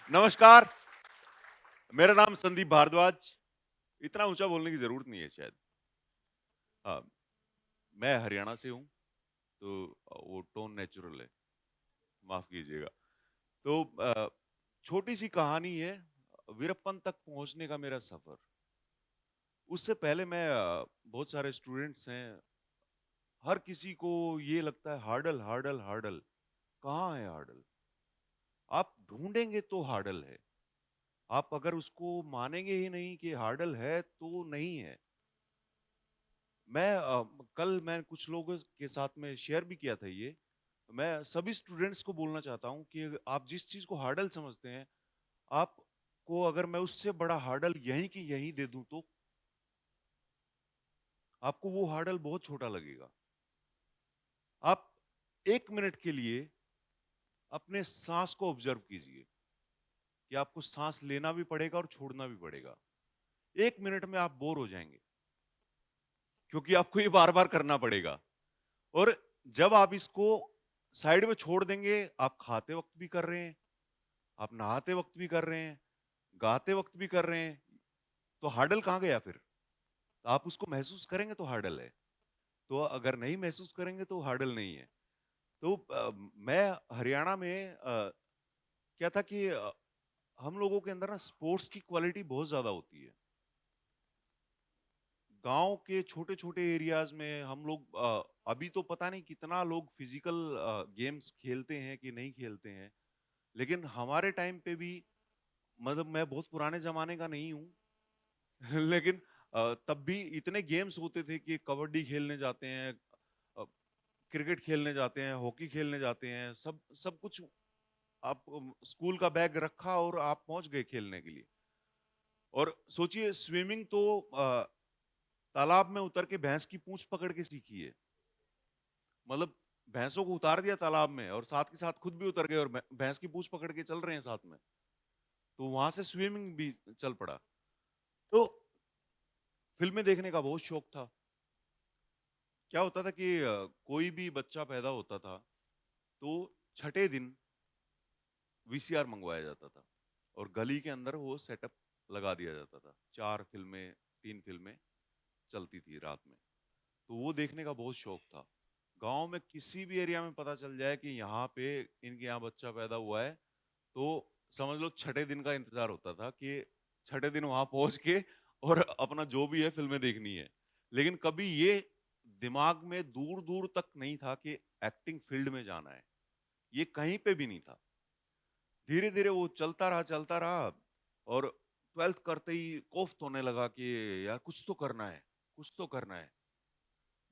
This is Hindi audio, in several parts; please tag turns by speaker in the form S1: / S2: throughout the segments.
S1: नमस्कार, मेरा नाम संदीप भारद्वाज। इतना ऊँचा बोलने की ज़रूरत नहीं है शायद। हाँ, मैं हरियाणा से हूँ, तो वो टोन नेचुरल है, माफ़ कीजिएगा। तो छोटी-सी कहानी है, वीरप्पन तक पहुँचने का मेरा सफ़र। उससे पहले मैं बहुत सारे स्टूडेंट्स हैं, हर किसी को ये लगता है हार्डल, हार्डल, हार्डल। कहाँ है हार्डल? आप ढूँढेंगे तो हार्डल है। आप अगर उसको मानेंगे ही नहीं कि हार्डल है, तो नहीं है। कल मैं कुछ लोगों के साथ में शेयर भी किया था ये। मैं सभी स्टूडेंट्स को बोलना चाहता हूँ कि आप जिस चीज़ को हार्डल समझते हैं, आपको अगर मैं उससे बड़ा हार्डल यहीं की यहीं दे दूँ तो आपको वो हार्डल बहुत छोटा लगेगा। आप 1 मिनट के लिए अपने साँस को ऑब्ज़र्व कीजिए कि आपको साँस लेना भी पड़ेगा और छोड़ना भी पड़ेगा। 1 मिनट में आप बोर हो जाएँगे, क्योंकि आपको ये बार-बार करना पड़ेगा। और जब आप इसको साइड में छोड़ देंगे, आप खाते वक़्त भी कर रहे हैं, आप नहाते वक़्त भी कर रहे हैं, गाते वक़्त भी कर रहे हैं, तो हार्डल कहाँ गया फिर? आप उसको महसूस करेंगे तो हार्डल है, तो अगर नहीं महसूस करेंगे तो हार्डल नहीं है। तो मैं हरियाणा में क्या था कि हम लोगों के अंदर ना स्पोर्ट्स की क्वालिटी बहुत ज़्यादा होती है। गाँव के छोटे-छोटे एरियाज़ में हम लोग अभी तो पता नहीं कितना लोग फिज़िकल गेम्स खेलते हैं कि नहीं खेलते हैं, लेकिन हमारे टाइम पे भी मतलब मैं बहुत पुराने ज़माने का नहीं हूँ, लेकिन तब भी इतने गेम्स होते थे कि कबड्डी खेलने जाते हैं, अ, क्रिकेट खेलने जाते हैं, हॉकी खेलने जाते हैं, सब सब कुछ आप स्कूल का बैग रखा और आप पहुँच गए खेलने के लिए। और सोचिए स्विमिंग तो तालाब में उतर के भैंस की पूँछ पकड़ के सीखी है। मतलब भैंसों को उतार दिया तालाब में और साथ के साथ खुद भी उतर गए और भैंस की पूँछ पकड़ के चल रहे हैं साथ में। तो वहाँ से स्विमिंग भी चल पड़ा। तो फ़िल्में देखने का बहुत शौक था। क्या होता था कि कोई भी बच्चा पैदा होता था, तो छठे दिन वीसीआर मंगवाया जाता था और गली के अंदर वो सेटअप लगा दिया जाता था। 4 फ़िल्में, 3 फ़िल्में चलती थी रात में। तो वो देखने का बहुत शौक था। गाँव में किसी भी एरिया में पता चल जाए कि यहाँ पे इनके यहाँ बच्चा पैदा हुआ है, तो समझ लो छठे दिन का इंतज़ार होता था कि छठे दिन वहाँ पहुँच के और अपना जो भी है फ़िल्में देखनी है। लेकिन कभी ये दिमाग में दूर-दूर तक नहीं था कि एक्टिंग फ़ील्ड में जाना है। ये कहीं पे भी नहीं था। धीरे-धीरे वो चलता रहा और 12th करते ही कोफ्त होने लगा कि यार कुछ तो करना है, कुछ तो करना है।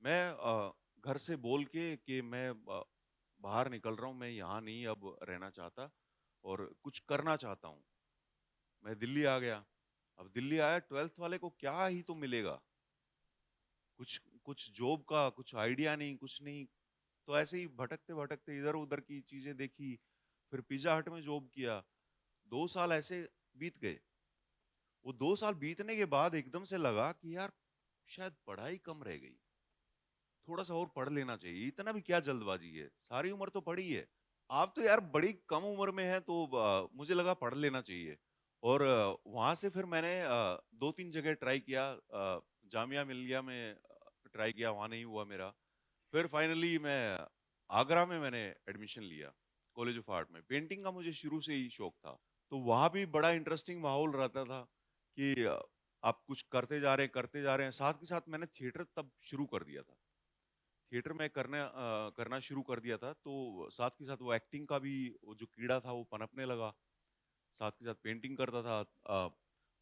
S1: मैं घर से बोल के कि मैं बाहर निकल रहा हूँ, मैं यहाँ नहीं अब रहना चाहता और कुछ करना चाहता हूँ। मैं दिल्ली आ गया। अब दिल्ली आया 12th वाले को क्या ही तो मिलेगा? कुछ कुछ जॉब का कुछ आइडिया नहीं, कुछ नहीं। तो ऐसे ही भटकते-भटकते इधर-उधर की चीज़ें देखी, फिर पिज़्ज़ा हट में जॉब किया। 2 साल ऐसे बीत गए। वो 2 साल बीतने के बाद एकदम से लगा कि यार शायद पढ़ाई कम रह गई। थोड़ा-सा और पढ़ लेना चाहिए, इतना भी क्या जल्दबाज़ी है? सारी उम्र तो पढ़ी है। आप तो यार बड़ी कम उम्र में हैं तो मुझे लगा पढ़ लेना चाहिए। और वहाँ से फिर मैंने 2-3 जगह ट्राई किया, जामिया मिल्लिया में ट्राई किया, वहाँ नहीं हुआ मेरा। फिर फाइनली मैं आगरा में मैंने एडमिशन लिया, कॉलेज ऑफ आर्ट में। पेंटिंग का मुझे शुरू से ही शौक था। तो वहाँ भी बड़ा इंटरेस्टिंग माहौल रहता था कि आप कुछ करते जा रहे हैं। साथ के साथ मैंने थिएटर तब शुरू कर दिया था। थिएटर में करना शुरू कर दिया था, तो साथ के साथ वो एक्टिंग का भी वो जो कीड़ा था वो पनपने लगा। साथ के साथ पेंटिंग करता था।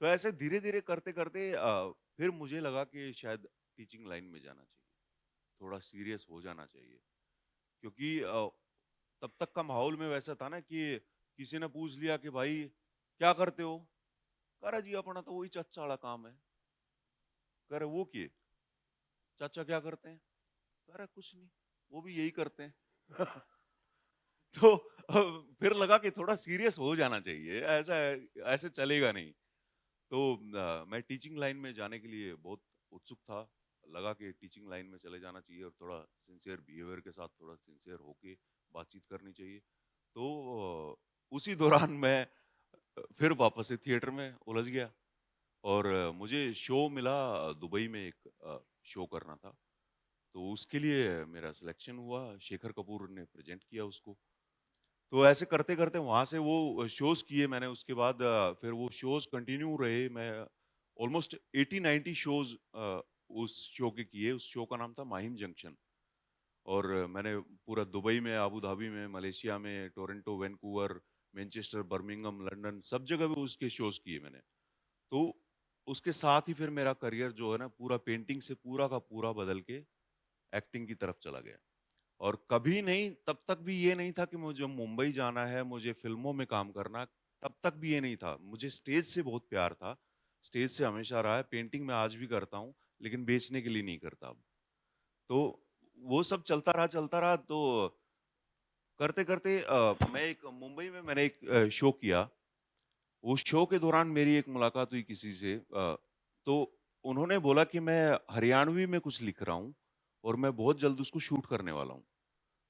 S1: तो ऐसे धीरे-धीरे करते-करते फिर मुझे लगा कि शायद टीचिंग लाइन में जाना चाहिए, थोड़ा सीरियस हो जाना चाहिए। क्योंकि तब तक का माहौल में वैसा था ना कि किसी ने पूछ लिया कि भाई क्या करते हो? कह रहा जी अपना तो वही चच्चा वाला काम है। कह रहे वो किए? चाचा क्या करते हैं? कह रहा कुछ नहीं, वो भी यही करते हैं। तो फिर लगा कि थोड़ा सीरियस हो जाना चाहिए, ऐसा ऐसे चलेगा नहीं। तो मैं टीचिंग लाइन में जाने के लिए बहुत उत्सुक था। लगा कि टीचिंग लाइन में चले जाना चाहिए और थोड़ा सिंसियर बिहेवियर के साथ थोड़ा सिंसियर होके बातचीत करनी चाहिए। तो उसी दौरान मैं फिर वापस से थिएटर में उलझ गया और मुझे शो मिला दुबई में एक शो करना था। तो उसके लिए मेरा सिलेक्शन हुआ, शेखर कपूर ने प्रेज़ेंट किया उसको। तो ऐसे करते-करते वहाँ से वो शोज़ किए मैंने उसके बाद फिर वो शोज़ कंटिन्यू रहे। मैं ऑलमोस्ट 80-90 शोज़ उस शो के किए। उस शो का नाम था माहिम जंक्शन और मैंने पूरा दुबई में, अबू धाबी में, मलेशिया में, Toronto, Vancouver, Manchester, Birmingham, London सब जगह पे उसके शोज़ किए मैंने। तो उसके साथ ही फिर मेरा करियर जो है ना पूरा पेंटिंग से पूरा का पूरा बदल के एक्टिंग की तरफ चला गया। और कभी नहीं तब तक भी ये नहीं था कि मुझे मुंबई जाना है, मुझे फ़िल्मों में काम करना है, तब तक भी ये नहीं था। मुझे स्टेज से बहुत प्यार था, स्टेज से हमेशा रहा है, पेंटिंग मैं आज भी करता हूँ, लेकिन बेचने के लिए नहीं करता अब। तो वो सब चलता रहा तो करते-करते मैं एक मुंबई में मैंने एक शो किया। उस शो के दौरान मेरी एक मुलाकात हुई किसी से तो उन्होंने बोला कि मैं हरियाणवी में कुछ लिख रहा हूँ और मैं बहुत जल्द उसको शूट करने वाला हूँ।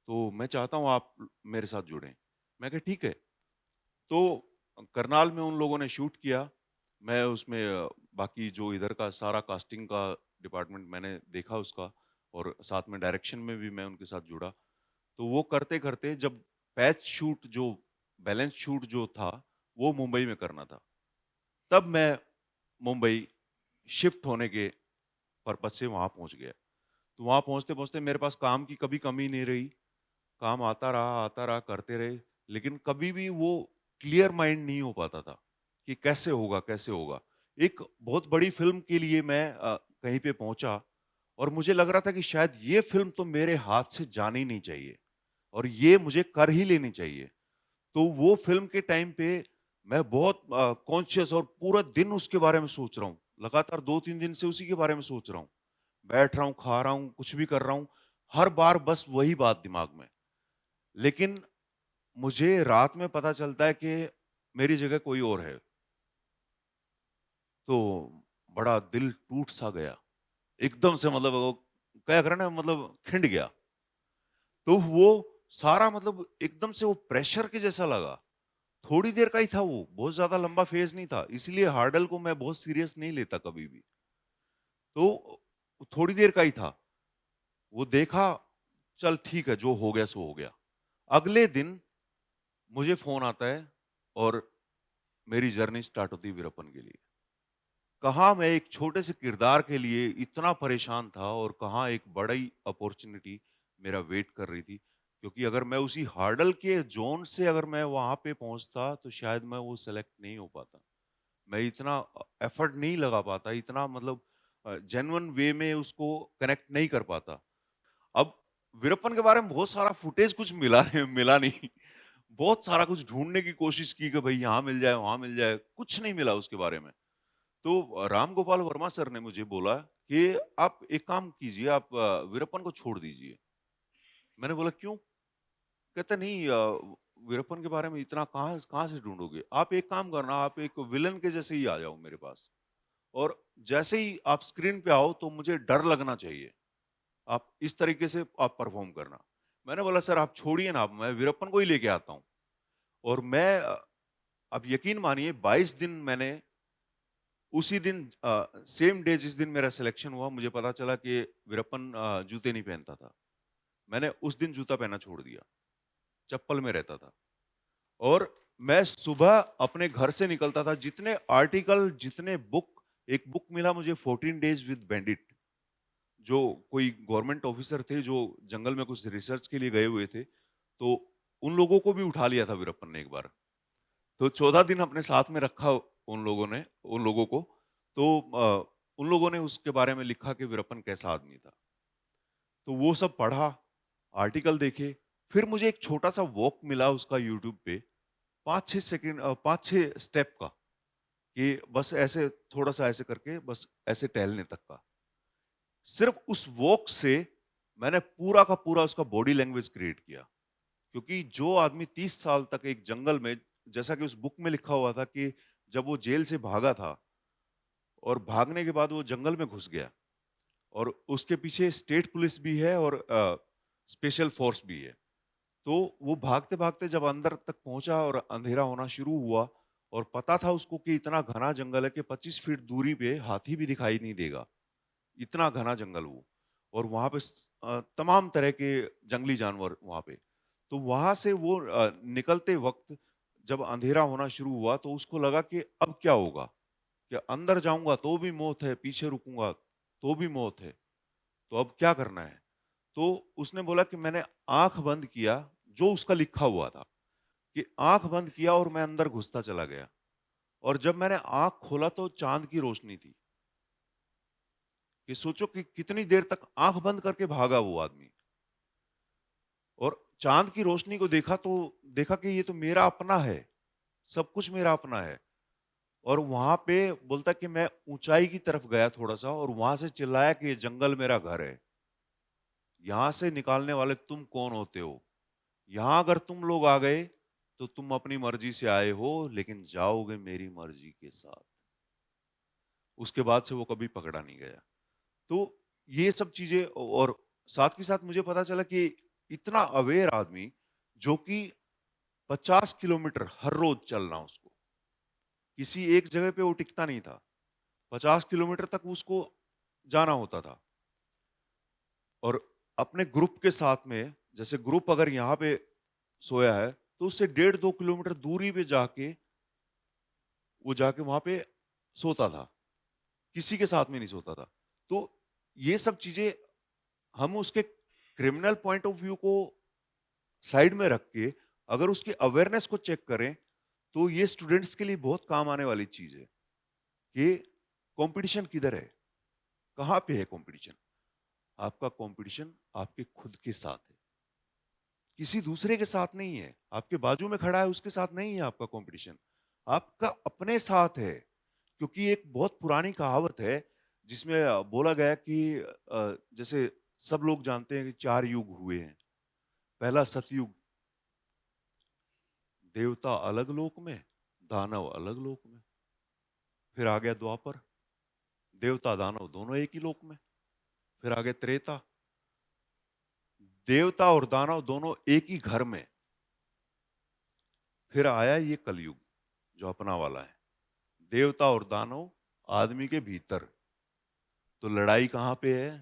S1: तो मैं चाहता हूँ आप मेरे साथ जुड़ें। मैं कहा ठीक है। तो करनाल में उन लोगों ने शूट किया। मैं उसमें बाकी जो इधर का सारा कास्टिंग का डिपार्टमेंट मैंने देखा उसका और साथ में डायरेक्शन में भी मैं उनके साथ जुड़ा। तो वो करते-करते जब पैच शूट जो बैलेंस शूट जो था, वो मुंबई में करना था। तब मैं मुंबई शिफ्ट होने के पर्पज़ से वहाँ पहुँच गया। तो वहाँ पहुँचते-पहुँचते मेरे पास काम की कभी कमी नहीं रही। काम आता रहा, करते रहे, लेकिन कभी भी वो क्लियर माइंड नहीं हो पाता था कि कैसे होगा, कैसे होगा? एक बहुत बड़ी फ़िल्म के लिए मैं कहीं पे पहुँचा और मुझे लग रहा था कि शायद ये फ़िल्म तो मेरे हाथ से जानी ही नहीं चाहिए और ये मुझे कर ही लेनी चाहिए। तो वो फ़िल्म के टाइम पे मैं बहुत कॉन्शियस और पूरा दिन उसके बारे में सोच रहा हूँ। लगातार 2-3 दिन से उसी के बारे में सोच रहा हूँ। बैठ रहा हूँ, खा रहा हूँ, कुछ भी कर रहा हूँ, हर बार बस वही बात दिमाग में। लेकिन मुझे रात में पता चलता है कि मेरी जगह कोई और है, तो बड़ा दिल टूट-सा गया। एकदम से मतलब वो क्या करें ना मतलब खिंड गया। तो वो सारा मतलब एकदम से वो प्रेशर के जैसा लगा। थोड़ी देर का ही था वो, बहुत ज़्यादा लंबा फेज़ नहीं था, इसलिए हर्डल को मैं बहुत सीरियस नहीं लेता कभी भी। तो थोड़ी देर का ही था। वो देखा, चल ठीक है, जो हो गया सो हो गया। अगले दिन मुझे फ़ोन आता है और मेरी जर्नी स्टार्ट होती है वीरप्पन के लिए। कहाँ मैं एक छोटे से किरदार के लिए इतना परेशान था और कहाँ एक बड़ी अपॉर्च्युनिटी मेरा वेट कर रही थी। क्योंकि अगर मैं उसी हर्डल के ज़ोन से अगर मैं वहाँ पे पहुँचता तो शायद मैं वो सेलेक्ट नहीं हो पाता। मैं इतना एफर्ट नहीं लगा पाता, इतना मतलब जेन्युइन वे में उसको कनेक्ट नहीं कर पाता। अब वीरप्पन के बारे में बहुत सारा फुटेज कुछ मिला नहीं मिला नहीं। बहुत सारा कुछ ढूँढने की कोशिश की कि भई यहाँ मिल जाए, वहाँ मिल जाए, कुछ नहीं मिला उसके बारे में। तो राम गोपाल वर्मा सर ने मुझे बोला कि आप एक काम कीजिए, आप वीरप्पन को छोड़ दीजिए। मैंने बोला क्यों? कहते नहीं वीरप्पन के बारे में इतना कहाँ कहाँ से ढूँढोगे? आप एक काम करना, आप एक विलेन के जैसे ही आ जाओ मेरे पास और जैसे ही आप स्क्रीन पे आओ तो मुझे डर लगना चाहिए। आप इस तरीके से आप परफ़ॉर्म करना। मैंने बोला सर आप छोड़िए ना, अब मैं वीरप्पन को ही लेके आता हूँ और मैं आप यकीन मानिए 22 दिन मैंने उसी दिन सेम डे जिस दिन मेरा सिलेक्शन हुआ मुझे पता चला कि वीरप्पन जूते नहीं पहनता था। मैंने उस दिन जूता पहनना छोड़ दिया, चप्पल में रहता था और मैं सुबह अपने घर से निकलता था जितने आर्टिकल, जितने बुक एक बुक मिला मुझे 14 डेज़ विद बैंडिट जो कोई गवर्नमेंट ऑफिसर थे जो जंगल में कुछ रिसर्च के लिए गए हुए थे, तो उन लोगों को भी उठा लिया था वीरप्पन ने एक बार। तो 14 दिन अपने साथ में रखा उन लोगों को, तो उन लोगों ने उसके बारे में लिखा कि वीरप्पन कैसा आदमी था। तो वो सब पढ़ा, आर्टिकल देखे, फिर मुझे एक छोटा-सा वॉक मिला उसका यूट्यूब पे, 5-6 सेकंड 5-6 स्टेप का, कि बस ऐसे थोड़ा-सा ऐसे करके बस ऐसे टहलने तक का। सिर्फ़ उस वॉक से मैंने पूरा का पूरा उसका बॉडी लैंग्वेज क्रिएट किया। क्योंकि जो आदमी 30 साल तक एक जंगल में जैसा कि उस बुक में लिखा हुआ था कि जब वो जेल से भागा था और भागने के बाद वो जंगल में घुस गया और उसके पीछे स्टेट पुलिस भी है और स्पेशल फोर्स भी है। तो वो भागते-भागते जब अंदर तक पहुँचा और अंधेरा होना शुरू हुआ और पता था उसको कि इतना घना जंगल है कि 25 फीट दूरी पे हाथी भी दिखाई नहीं देगा, इतना घना जंगल वो। और वहां पे तमाम तरह के जंगली जानवर वहां पे। तो वहां से वो निकलते वक्त जब अंधेरा होना शुरू हुआ तो उसको लगा कि अब क्या होगा, कि अंदर जाऊंगा तो भी मौत है, पीछे रुकूंगा तो भी मौत है, तो अब क्या करना है। तो उसने बोला कि मैंने आंख बंद किया, जो उसका लिखा हुआ था कि आंख बंद किया और मैं अंदर घुसता चला गया। और जब मैंने आंख खोला तो चांद की रोशनी थी। कि सोचो कि कितनी देर तक आंख बंद करके भागा वो आदमी, और चांद की रोशनी को देखा तो देखा कि ये तो मेरा अपना है, सब कुछ मेरा अपना है। और वहां पे बोलता कि मैं ऊंचाई की तरफ गया थोड़ा सा और वहां से चिल्लाया कि ये जंगल मेरा घर है, यहां से निकालने वाले तुम कौन होते हो, यहां अगर तुम लोग आ गए तो तुम अपनी मर्जी से आए हो लेकिन जाओगे मेरी मर्जी के साथ। उसके बाद से वो कभी पकड़ा नहीं गया। तो ये सब चीजें, और साथ के साथ मुझे पता चला कि इतना अवेयर आदमी जो कि 50 किलोमीटर हर रोज चलना, उसको किसी एक जगह पे वो टिकता नहीं था, 50 किलोमीटर तक उसको जाना होता था। और अपने ग्रुप के साथ में, जैसे ग्रुप अगर यहाँ पे सोया है तो उससे 1.5-2 किलोमीटर दूरी पे जाके वो जाके वहां पे सोता था, किसी के साथ में नहीं सोता था। तो ये सब चीजें हम उसके क्रिमिनल पॉइंट ऑफ व्यू को साइड में रख के अगर उसकी अवेयरनेस को चेक करें तो ये स्टूडेंट्स के लिए बहुत काम आने वाली चीज है कि कंपटीशन किधर है, कहां पे है कंपटीशन। आपका कंपटीशन आपके खुद के साथ है, किसी दूसरे के साथ नहीं है। आपके बाजू में खड़ा है उसके साथ नहीं है आपका कंपटीशन, आपका अपने साथ है। क्योंकि एक बहुत पुरानी कहावत है जिसमें बोला गया कि जैसे सब लोग जानते हैं कि 4 युग हुए हैं। पहला सतयुग, देवता अलग लोक में, दानव अलग लोक में। फिर आ गया द्वापर, देवता दानव दोनों एक ही लोक में। फिर आ गया त्रेता, देवता और दानव दोनों एक ही घर में। फिर आया ये कलयुग जो अपना वाला है, देवता और दानव आदमी के भीतर। तो लड़ाई कहां पे है,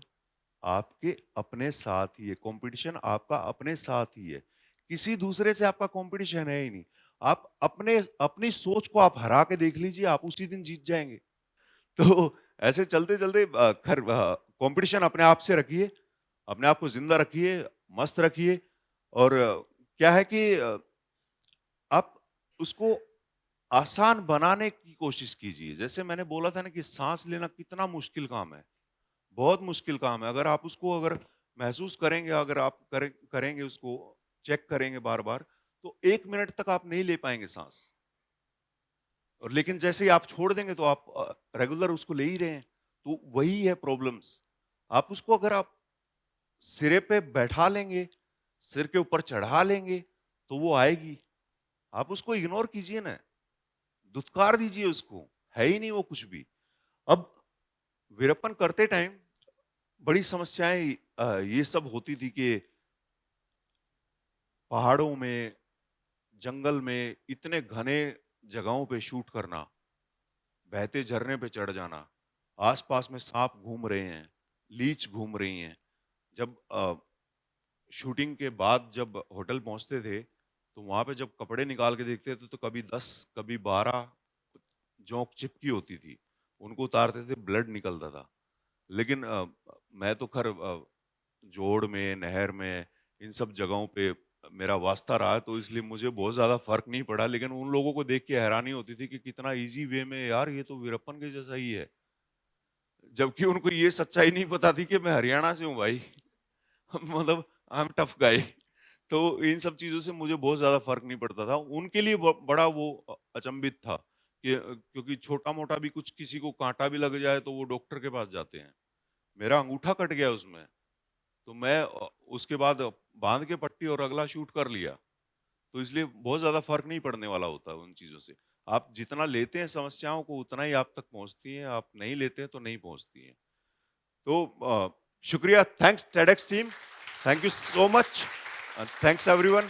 S1: आपके अपने साथ ही है। कंपटीशन आपका अपने साथ ही है, किसी दूसरे से आपका कंपटीशन है ही नहीं। आप अपने अपनी सोच को आप हरा के देख लीजिए, आप उसी दिन जीत जाएंगे। तो ऐसे चलते चलते खैर कंपटीशन अपने आप से रखिए, अपने आप को जिंदा रखिए, मस्त रखिए। और क्या है कि आप उसको आसान बनाने की कोशिश कीजिए। जैसे मैंने बोला था ना कि सांस लेना कितना मुश्किल काम है, बहुत मुश्किल काम है। अगर आप उसको अगर महसूस करेंगे, अगर आप करेंगे उसको, चेक करेंगे बार बार, तो 1 मिनट तक आप नहीं ले पाएंगे सांस। और लेकिन जैसे ही आप छोड़ देंगे तो आप रेगुलर उसको ले ही रहे हैं। तो वही है प्रॉब्लम्स। आप उसको अगर आप सिरे पे बैठा लेंगे, सिर के ऊपर चढ़ा लेंगे तो वो आएगी। आप उसको इग्नोर कीजिए ना, दुत्कार दीजिए उसको, है ही नहीं वो कुछ भी। अब वीरप्पन करते टाइम बड़ी समस्याएं ये सब होती थी कि पहाड़ों में, जंगल में, इतने घने जगहों पे शूट करना, बहते झरने पे चढ़ जाना, आसपास में सांप घूम रहे हैं, लीच घूम रही हैं। जब शूटिंग के बाद जब होटल पहुंचते थे तो वहां पे जब कपड़े निकाल के देखते थे तो कभी 10 कभी 12 जोंक चिपकी होती थी, उनको उतारते थे, ब्लड निकलता था। लेकिन मैं तो खैर जोड़ में, नहर में, इन सब जगहों पे मेरा वास्ता रहा है, तो इसलिए मुझे बहुत ज्यादा फर्क नहीं पड़ा। लेकिन उन लोगों को देख के हैरानी होती थी कि कितना इजी वे में, यार ये तो वीरप्पन के जैसा ही है। जबकि उनको ये सच्चाई नहीं पता थी कि मैं हरियाणा से हूँ भाई। मतलब आई एम टफ गाय। तो इन सब चीजों से मुझे बहुत ज्यादा फर्क नहीं पड़ता था। उनके लिए बड़ा वो अचंभित था कि क्योंकि छोटा मोटा भी कुछ, किसी को कांटा भी लग जाए तो वो डॉक्टर के पास जाते हैं। मेरा अंगूठा कट गया उसमें, तो मैं उसके बाद बांध के पट्टी और अगला शूट कर लिया। तो इसलिए बहुत ज्यादा फर्क नहीं पड़ने वाला होता उन चीजों से। आप जितना लेते हैं समस्याओं को उतना ही आप तक पहुंचती हैं, आप नहीं लेते हैं तो नहीं पहुंचती हैं। तो शुक्रिया, thanks TEDx team, thank you so much, thanks everyone.